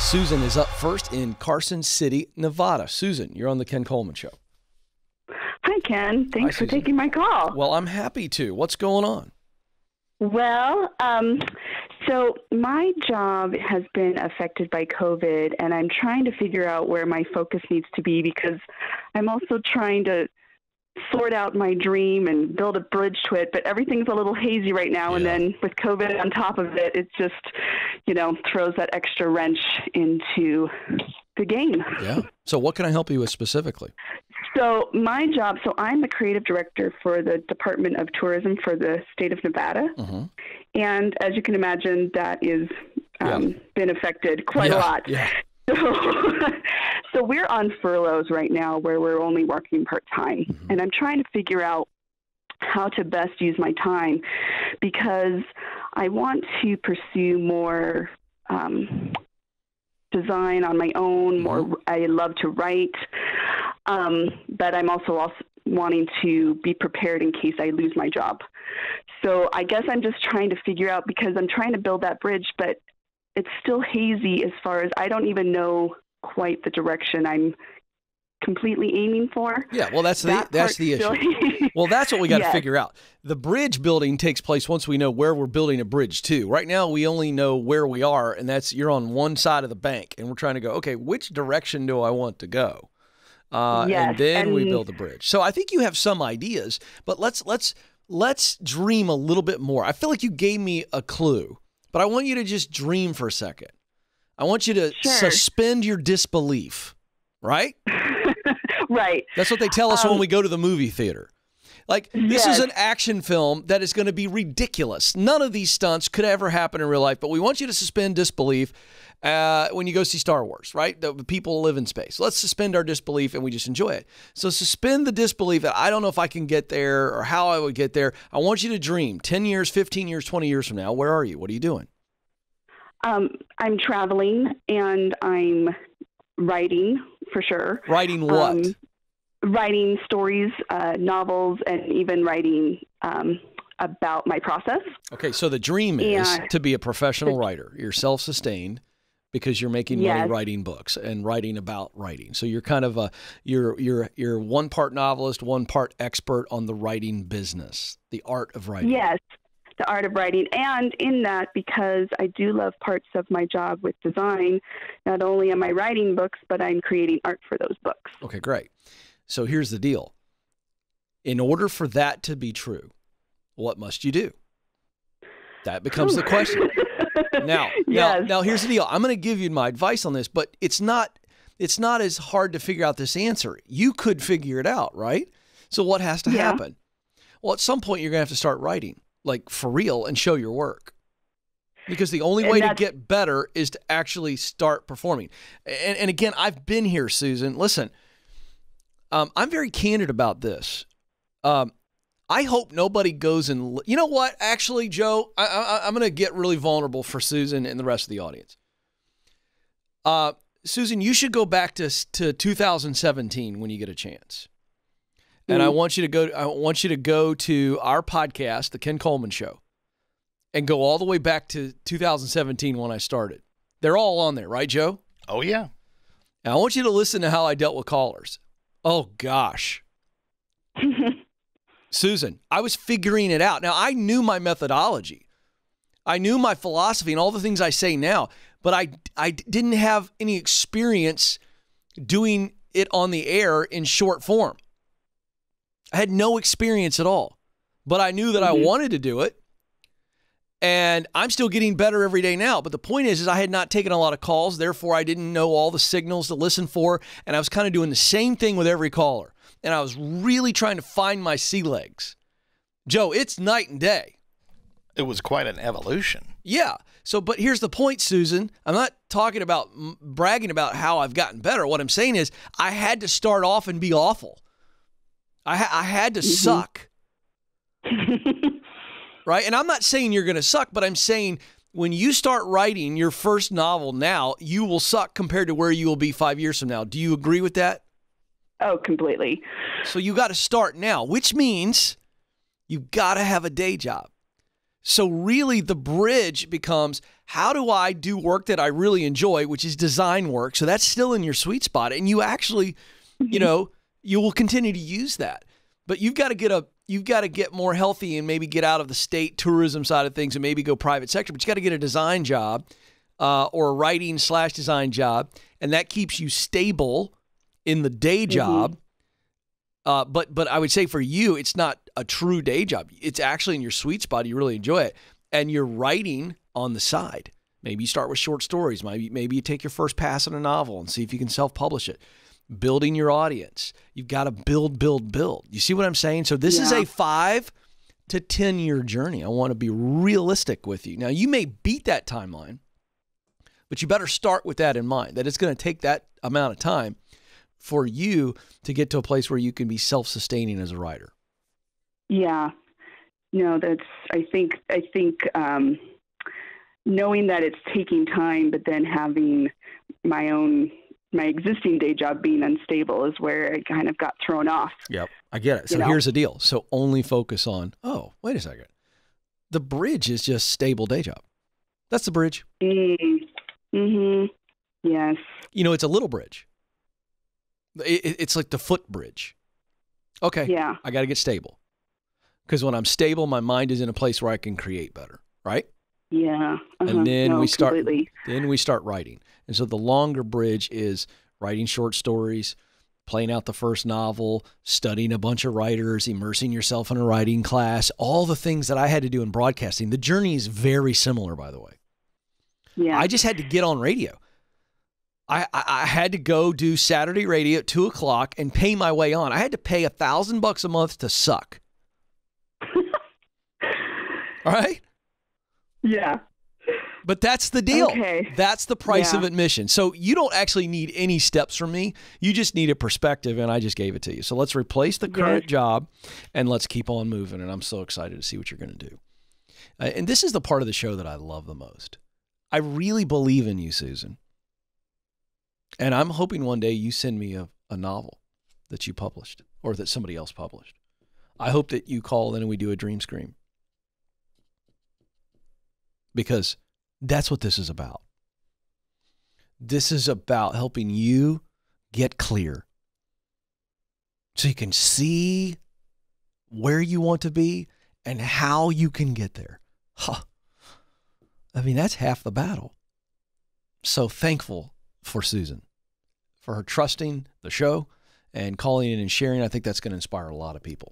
Susan is up first in Carson City, Nevada. Susan, you're on the Ken Coleman Show. Hi, Ken. Thanks for Susan. taking my call. Well, I'm happy to. What's going on? Well, so my job has been affected by COVID, and I'm trying to figure out where my focus needs to be because I'm also trying to sort out my dream and build a bridge to it, but everything's a little hazy right now. Yeah. And then with COVID on top of it, it just, throws that extra wrench into the game. Yeah. So what can I help you with specifically? So my job, I'm the creative director for the Department of Tourism for the state of Nevada. Mm-hmm. And as you can imagine, that is been affected quite a lot. Yeah. So we're on furloughs right now where we're only working part-time. Mm-hmm. And I'm trying to figure out how to best use my time because I want to pursue more design on my own. More, I love to write, but I'm also wanting to be prepared in case I lose my job. So I guess I'm just trying to figure out because I'm trying to build that bridge, but it's still hazy as far as I don't even know quite the direction I'm completely aiming for. Yeah, well, that's the issue. Well, that's what we got to figure out. The bridge building takes place once we know where we're building a bridge to. Right now, we only know where we are, and you're on one side of the bank, and we're trying to go, okay, which direction do I want to go? And then we build the bridge. So I think you have some ideas, but let's dream a little bit more. I feel like you gave me a clue, but I want you to just dream for a second. I want you to suspend your disbelief, right? Right. That's what they tell us when we go to the movie theater. Like, this is an action film that is going to be ridiculous. None of these stunts could ever happen in real life, but we want you to suspend disbelief when you go see Star Wars, right? The people live in space. Let's suspend our disbelief and we just enjoy it. So suspend the disbelief that I don't know if I can get there or how I would get there. I want you to dream 10 years, 15 years, 20 years from now. Where are you? What are you doing? I'm traveling and I'm writing for sure. Writing what? Writing stories, novels, and even writing about my process. Okay, so the dream is to be a professional writer. You're self-sustained because you're making money writing books and writing about writing. So you're kind of you're one part novelist, one part expert on the writing business, the art of writing. Yes. The art of writing. And in that, because I do love parts of my job with design, not only am I writing books, but I'm creating art for those books. Okay, great. So here's the deal. In order for that to be true, what must you do? That becomes the question. Now, here's the deal. I'm going to give you my advice on this, but it's not as hard to figure out this answer. You could figure it out, right? So what has to happen? Well, at some point, you're going to have to start writing. Like for real, and show your work. Because the only way to get better is to actually start performing. And again, I've been here, Susan. Listen, I'm very candid about this. I hope nobody goes and, you know what? Actually, Joe, I'm going to get really vulnerable for Susan and the rest of the audience. Susan, you should go back to 2017 when you get a chance. And I want you to go to our podcast, The Ken Coleman Show, and go all the way back to 2017 when I started. They're all on there, right, Joe? Oh, yeah. And I want you to listen to how I dealt with callers. Oh, gosh. Susan, I was figuring it out. Now, I knew my methodology. I knew my philosophy and all the things I say now, but I didn't have any experience doing it on the air in short form. I had no experience at all, but I knew that I wanted to do it, and I'm still getting better every day now. But the point is I had not taken a lot of calls, therefore I didn't know all the signals to listen for, and I was kind of doing the same thing with every caller, and I was really trying to find my sea legs. Joe, it's night and day. It was quite an evolution. Yeah. So, but here's the point, Susan. I'm not talking about bragging about how I've gotten better. What I'm saying is I had to start off and be awful. I had to suck, right? And I'm not saying you're going to suck, but I'm saying when you start writing your first novel now, you will suck compared to where you will be 5 years from now. Do you agree with that? Oh, completely. So you got to start now, which means you got to have a day job. So really the bridge becomes, how do I do work that I really enjoy, which is design work? So that's still in your sweet spot. And you actually, you know, you will continue to use that. But you've got to get more healthy and maybe get out of the state tourism side of things and maybe go private sector. But you got to get a design job or a writing/design job. And that keeps you stable in the day job. But I would say for you, it's not a true day job. It's actually in your sweet spot. You really enjoy it. And you're writing on the side. Maybe you start with short stories. Maybe you take your first pass at a novel and see if you can self-publish it. Building your audience. You've got to build. You see what I'm saying? So this is a 5 to 10 year journey. I want to be realistic with you. Now, you may beat that timeline, but you better start with that in mind, that it's going to take that amount of time for you to get to a place where you can be self-sustaining as a writer. Yeah. No, I think knowing that it's taking time, but then having my existing day job being unstable is where I kind of got thrown off. Yep. I get it. So here's the deal. So only focus on, wait a second. The bridge is just stable day job. That's the bridge. Mm-hmm. Yes. You know, it's a little bridge. It's like the footbridge. Okay. Yeah. I got to get stable. Because when I'm stable, my mind is in a place where I can create better, right? Yeah. And then we start. Completely. Then we start writing. And so the longer bridge is writing short stories, playing out the first novel, studying a bunch of writers, immersing yourself in a writing class, all the things that I had to do in broadcasting. The journey is very similar, by the way. Yeah. I just had to get on radio. I had to go do Saturday radio at 2:00 and pay my way on. I had to pay $1,000 a month to suck. All right? Yeah. But that's the deal. Okay. That's the price of admission. So you don't actually need any steps from me. You just need a perspective, and I just gave it to you. So let's replace the current job, and let's keep on moving. And I'm so excited to see what you're going to do. And this is the part of the show that I love the most. I really believe in you, Susan. And I'm hoping one day you send me a novel that you published or that somebody else published. I hope that you call in and we do a dream scream. Because that's what this is about. This is about helping you get clear so you can see where you want to be and how you can get there. I mean, that's half the battle. So thankful for Susan, for her trusting the show and calling in and sharing. I think that's going to inspire a lot of people.